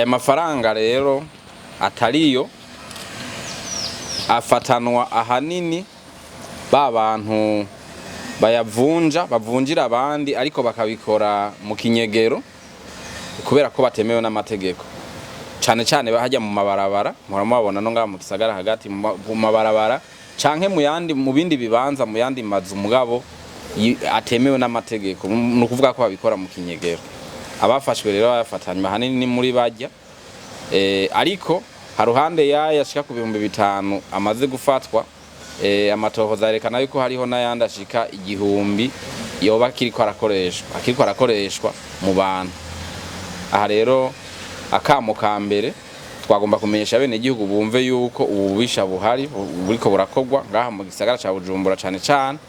aya mafaranga rero atariyo afatanwa ahanini ba bantu bavunjira abandi ariko bakabikora mu kinyegero kubera ko batemewe n'amategeko, cyane cyane bahajya mu mabarabara, muramubona no ngaha mu gisagara hagati mu mabarabara canke mu bindi bibanza mu yandi mazu mugabo atemewe n'amategeko, no kuvuga ko babikora mu kinyegero. Abafashwe rero bafatanywa hanini muri bajya ariko haruhande yashika ku 5,000 amaze gufatwa, amatohoza yerekana yuko hariho n'ayandi ashika 1,000 yoba akiriko arakoreshwa mu bantu. Aha rero akamo ka mbere twagomba kumenyesha bene igihugu bumve yuko ububisha buhari buriko burakorwa ngaha mu gisagara ca Bujumbura cane cane,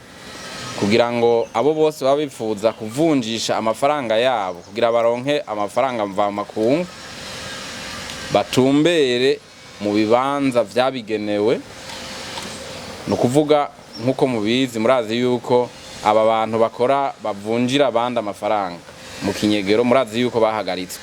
kugira ngo abo bose baba bifuza kuvunjisha amafaranga yabo kugira baronke amafaranga mvamakungu batumbere mu bibanza vyabigenewe. No kuvuga nkuko mubizi, murazi yuko aba bantu bavunjira abandi amafaranga mu kinyegero, murazi yuko bahagaritswe.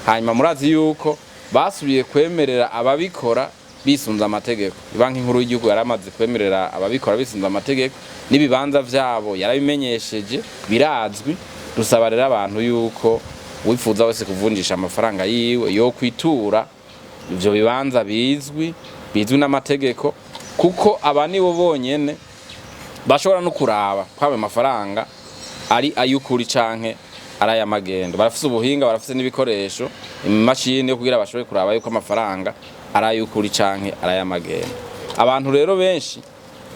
Hanyuma murazi yuko basubiye kwemerera ababikora bisunza amategeko. Banki nkuru y'igihugu yaramaze kwemerera ababikora bisunza amategeko, n'ibibanza vyabo yarabimenyesheje, birazwi. Dusaba rero abantu yuko wifuza wese kuvunjisha amafaranga yiwe yo kwitura ivyo bibanza bizwi n'amategeko, kuko aba nibo bonyene bashobora no kuraba kwabe mafaranga ari ayukuri canke ari ayamagendo. Barafise ubuhinga, barafise n'ibikoresho, imashini yo kugira bashobore kuraba yuko amafaranga ari ayukuri canke ari ayamagendo. Abantu rero benshi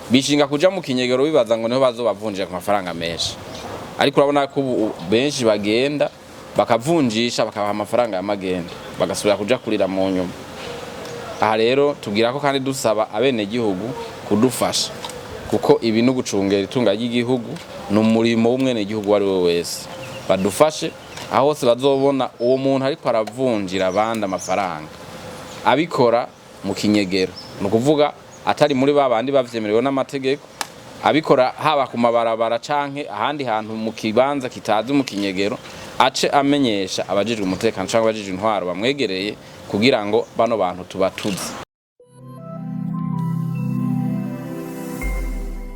bishinga kuja mu kinyegero bibaza ngo niho bazobavunjira ku mafaranga menshi, ariko urabona ko benshi bagenda bakavunjisha bakabaha amafaranga y'amagendo bagasubira kuja kurira mu nyuma. Aha rero tugira ko kandi dusaba abene gihugu kudufasha, kuko ibi no gucungera itunga ry'igihugu n'umurimo w'umwene igihugu wari we wese. Badufashe aho hose bazobona uwo muntu ariko aravunjira abandi amafaranga abikora mu kinyegero, no kuvuga atari muri babandi bavyemerewe n'amategeko, abikora haba ku mabarabara canke ahandi hantu mu kibanza kitazi mu kinyegero, ace amenyesha abajejwe umutekano canke abajejwe intwaro bamwegereye kugira ngo bano bantu tubatuze.